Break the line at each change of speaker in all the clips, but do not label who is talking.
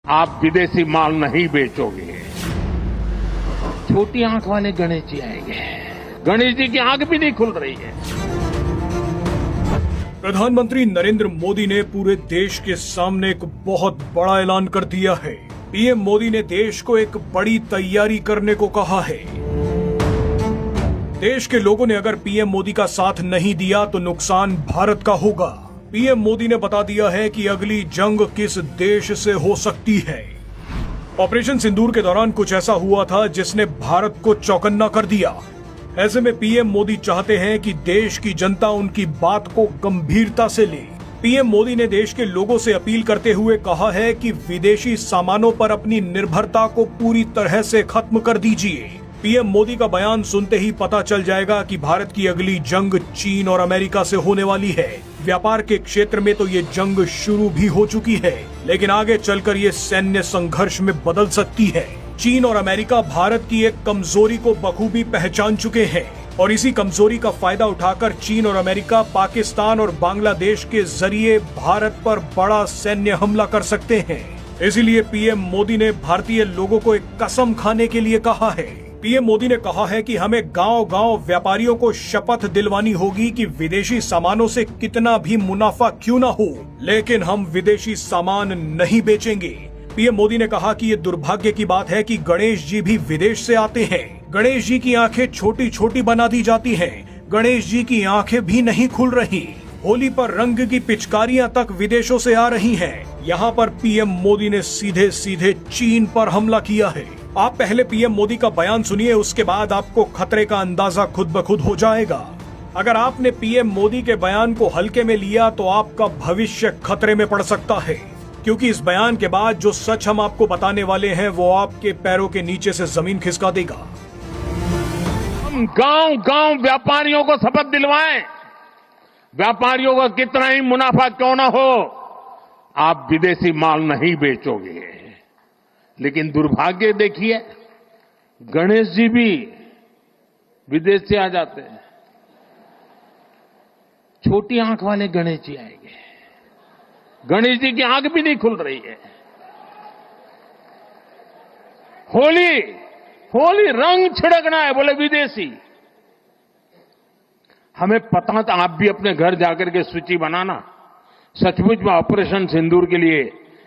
आप विदेशी माल नहीं बेचोगे। छोटी आंख वाले गणेश जी आएंगे। गणेश जी की आंख भी नहीं खुल रही है।
प्रधानमंत्री नरेंद्र मोदी ने पूरे देश के सामने एक बहुत बड़ा ऐलान कर दिया है। पीएम मोदी ने देश को एक बड़ी तैयारी करने को कहा है। देश के लोगों ने अगर पीएम मोदी का साथ नहीं दिया तो नुकसान भारत का होगा। पीएम मोदी ने बता दिया है कि अगली जंग किस देश से हो सकती है। ऑपरेशन सिंदूर के दौरान कुछ ऐसा हुआ था जिसने भारत को चौकन्ना कर दिया। ऐसे में पीएम मोदी चाहते हैं कि देश की जनता उनकी बात को गंभीरता से ले। पीएम मोदी ने देश के लोगों से अपील करते हुए कहा है कि विदेशी सामानों पर अपनी निर्भरता को पूरी तरह से खत्म कर दीजिए। पीएम मोदी का बयान सुनते ही पता चल जाएगा कि भारत की अगली जंग चीन और अमेरिका से होने वाली है। व्यापार के क्षेत्र में तो ये जंग शुरू भी हो चुकी है, लेकिन आगे चलकर ये सैन्य संघर्ष में बदल सकती है। चीन और अमेरिका भारत की एक कमजोरी को बखूबी पहचान चुके हैं और इसी कमजोरी का फायदा उठाकर चीन और अमेरिका पाकिस्तान और बांग्लादेश के जरिए भारत पर बड़ा सैन्य हमला कर सकते हैं। इसीलिए पीएम मोदी ने भारतीय लोगों को एक कसम खाने के लिए कहा है। पीएम मोदी ने कहा है कि हमें गांव-गांव व्यापारियों को शपथ दिलवानी होगी कि विदेशी सामानों से कितना भी मुनाफा क्यों न हो, लेकिन हम विदेशी सामान नहीं बेचेंगे। पीएम मोदी ने कहा कि ये दुर्भाग्य की बात है कि गणेश जी भी विदेश से आते हैं। गणेश जी की आंखें छोटी छोटी बना दी जाती हैं। गणेश जी की आंखें भी नहीं खुल रही। होली पर रंग की पिचकारियां तक विदेशों से आ रही हैं। यहाँ पर पीएम मोदी ने सीधे सीधे चीन पर हमला किया है। आप पहले पीएम मोदी का बयान सुनिए, उसके बाद आपको खतरे का अंदाजा खुद ब खुद हो जाएगा। अगर आपने पीएम मोदी के बयान को हल्के में लिया तो आपका भविष्य खतरे में पड़ सकता है, क्योंकि इस बयान के बाद जो सच हम आपको बताने वाले हैं वो आपके पैरों के नीचे से जमीन खिसका देगा।
हम गांव-गांव व्यापारियों को शपथ दिलवाएं, व्यापारियों का कितना ही मुनाफा क्यों न हो, आप विदेशी माल नहीं बेचोगे। लेकिन दुर्भाग्य देखिए, गणेश जी भी विदेश से आ जाते हैं। छोटी आंख वाले गणेश जी आएंगे। गणेश जी की आंख भी नहीं खुल रही है। होली रंग छिड़कना है, बोले विदेशी। हमें पता था, आप भी अपने घर जाकर के सूची बनाना। सचमुच में ऑपरेशन सिंदूर के लिए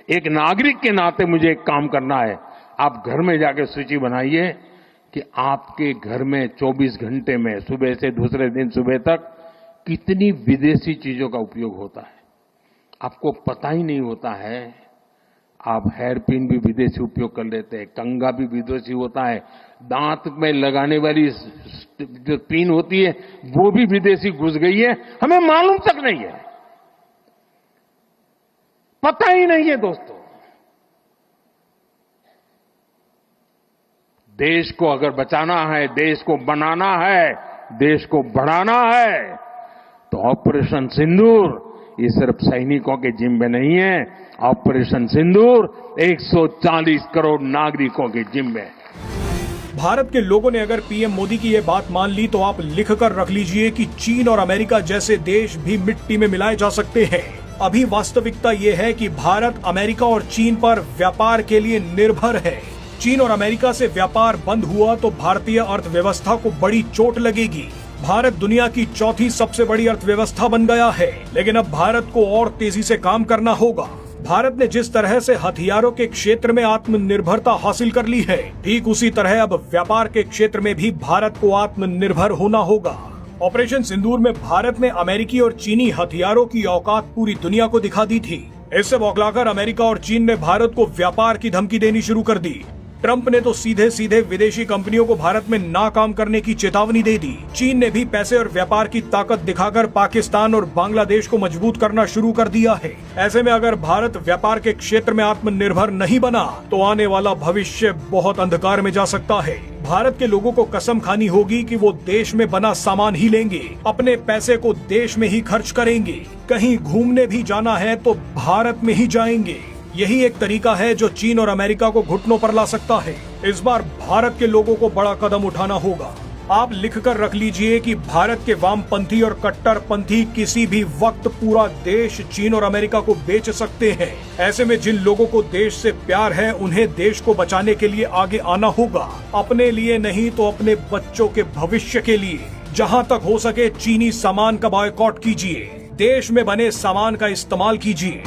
एक नागरिक के नाते मुझे एक काम करना है। आप घर में जाकर सूची बनाइए कि आपके घर में 24 घंटे में सुबह से दूसरे दिन सुबह तक कितनी विदेशी चीजों का उपयोग होता है। आपको पता ही नहीं होता है। आप हेयर पिन भी विदेशी उपयोग कर लेते हैं, कंघा भी विदेशी होता है, दांत में लगाने वाली जो पिन होती है वो भी विदेशी घुस गई है, हमें मालूम तक नहीं है, पता ही नहीं है। दोस्तों, देश को अगर बचाना है, देश को बनाना है, देश को बढ़ाना है, तो ऑपरेशन सिंदूर ये सिर्फ सैनिकों के जिम्मे नहीं है। ऑपरेशन सिंदूर 140 करोड़ नागरिकों के जिम्मे।
भारत के लोगों ने अगर पीएम मोदी की ये बात मान ली तो आप लिख कर रख लीजिए कि चीन और अमेरिका जैसे देश भी मिट्टी में मिलाए जा सकते हैं। अभी वास्तविकता ये है कि भारत अमेरिका और चीन पर व्यापार के लिए निर्भर है। चीन और अमेरिका से व्यापार बंद हुआ तो भारतीय अर्थव्यवस्था को बड़ी चोट लगेगी। भारत दुनिया की चौथी सबसे बड़ी अर्थव्यवस्था बन गया है, लेकिन अब भारत को और तेजी से काम करना होगा। भारत ने जिस तरह से हथियारों के क्षेत्र में आत्मनिर्भरता हासिल कर ली है, ठीक उसी तरह अब व्यापार के क्षेत्र में भी भारत को आत्मनिर्भर होना होगा। ऑपरेशन सिंदूर में भारत ने अमेरिकी और चीनी हथियारों की औकात पूरी दुनिया को दिखा दी थी। इससे बौखलाकर अमेरिका और चीन ने भारत को व्यापार की धमकी देनी शुरू कर दी। ट्रंप ने तो सीधे सीधे विदेशी कंपनियों को भारत में नाकाम करने की चेतावनी दे दी। चीन ने भी पैसे और व्यापार की ताकत दिखाकर पाकिस्तान और बांग्लादेश को मजबूत करना शुरू कर दिया है। ऐसे में अगर भारत व्यापार के क्षेत्र में आत्मनिर्भर नहीं बना तो आने वाला भविष्य बहुत अंधकार में जा सकता है। भारत के लोगों को कसम खानी होगी कि वो देश में बना सामान ही लेंगे, अपने पैसे को देश में ही खर्च करेंगे। कहीं घूमने भी जाना है तो भारत में ही जाएंगे। यही एक तरीका है जो चीन और अमेरिका को घुटनों पर ला सकता है। इस बार भारत के लोगों को बड़ा कदम उठाना होगा। आप लिखकर रख लीजिए कि भारत के वामपंथी और कट्टरपंथी किसी भी वक्त पूरा देश चीन और अमेरिका को बेच सकते हैं। ऐसे में जिन लोगों को देश से प्यार है उन्हें देश को बचाने के लिए आगे आना होगा, अपने लिए नहीं तो अपने बच्चों के भविष्य के लिए। जहां तक हो सके चीनी सामान का बॉयकॉट कीजिए, देश में बने सामान का इस्तेमाल कीजिए।